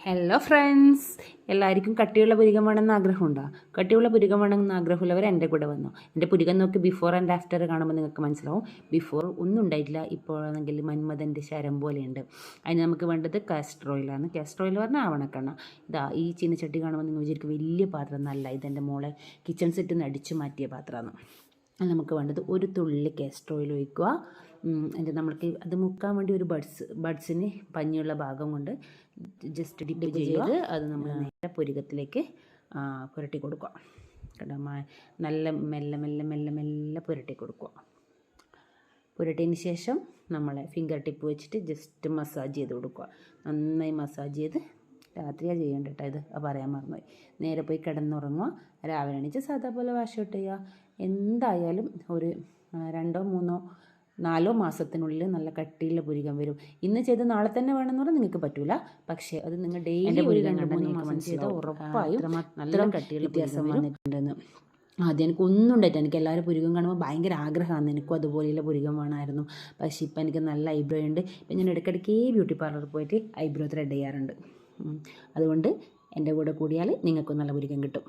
Hello friends, എല്ലാവർക്കും കട്ടിയുള്ള പുരികം വേണമെന്ന് ആഗ്രഹമുണ്ടോ? കട്ടിയുള്ള പുരികം വേണമെന്ന് ആഗ്രഹമുള്ളവർ എൻ്റെ കൂടെ വന്നു. എൻ്റെ പുരികം നോക്കി ബിഫോർ ആൻഡ് ആഫ്റ്റർ കാണുമ്പോൾ നിങ്ങൾക്ക് മനസ്സിലാവും. ബിഫോർ ഒന്നും ഉണ്ടായിട്ടില്ല, ഇപ്പോഴാണെങ്കിൽ മന്മഥൻ്റെ ശരം പോലെയുണ്ട്. അതിന് നമുക്ക് വേണ്ടത് കാസ്റ്റർ ഓയിലാണ്. കാസ്റ്റർ ഓയിൽ പറഞ്ഞാൽ ആവണക്കെണ്ണ. ഇതാ ഈ ചീനച്ചട്ടി കാണുമ്പോൾ നിങ്ങൾ വിചാരിക്കും വലിയ പാത്രം. നല്ല, ഇതെൻ്റെ മോളെ കിച്ചൺ സെറ്റിൽ നിന്ന് അടിച്ചു മാറ്റിയ പാത്രമാണ്. നമുക്ക് വേണ്ടത് ഒരു തുള്ളി കാസ്റ്റർ ഓയിൽ ഒഴിക്കുക. എന്നിട്ട് നമ്മൾക്ക് അത് മുക്കാൻ വേണ്ടി ഒരു ബഡ്സിന് പഞ്ഞിയുള്ള ഭാഗം കൊണ്ട് ജസ്റ്റ് ഡിപ്പ് ചെയ്ത് അത് നമ്മൾ നേരെ പുരികത്തിലേക്ക് പുരട്ടി കൊടുക്കുക. കേട്ടോ, നല്ല മെല്ലെ മെല്ലെ മെല്ലെ മെല്ലെ പുരട്ടി കൊടുക്കുക. പുരട്ടിയതിന് ശേഷം നമ്മളെ ഫിംഗർ ടിപ്പ് വെച്ചിട്ട് ജസ്റ്റ് മസാജ് ചെയ്ത് കൊടുക്കുക. നന്നായി മസാജ് ചെയ്ത്, രാത്രിയാണ് ചെയ്യേണ്ട കേട്ടോ, ഇത് പറയാൻ മറന്നുപോയി. നേരെ പോയി കിടന്നുറങ്ങുക. രാവിലെ എണീച്ച് സാധാ പോലെ വാഷ് ഔട്ട് ചെയ്യുക. എന്തായാലും ഒരു 2-3-4 മാസത്തിനുള്ളിൽ നല്ല കട്ടിയുള്ള പുരികം വരും. ഇന്ന് ചെയ്ത് നാളെ തന്നെ വേണമെന്ന് പറഞ്ഞാൽ നിങ്ങൾക്ക് പറ്റൂല. പക്ഷേ അത് നിങ്ങൾ ഡെയിലി ഒരു 2-3 മാസം ചെയ്താൽ ഉറപ്പായും നല്ല കട്ടിയുള്ള വ്യത്യാസം വന്നിട്ടുണ്ടെന്ന്. ആദ്യം എനിക്കൊന്നും ഉണ്ടായിട്ട് എനിക്ക് എല്ലാവരും പുരികം കാണുമ്പോൾ ഭയങ്കര ആഗ്രഹമാണ്. എനിക്കും അതുപോലെയുള്ള പുരികം വേണമായിരുന്നു. പക്ഷേ ഇപ്പം എനിക്ക് നല്ല ഐബ്രോ ഉണ്ട്. ഇപ്പം ഞാൻ ഇടയ്ക്കിടയ്ക്ക് ബ്യൂട്ടി പാർലറിൽ പോയിട്ട് ഐബ്രോ ത്രെഡ് ചെയ്യാറുണ്ട്. അതുകൊണ്ട് എൻ്റെ കൂടെ കൂടിയാൽ നിങ്ങൾക്കും നല്ല പുരികം കിട്ടും.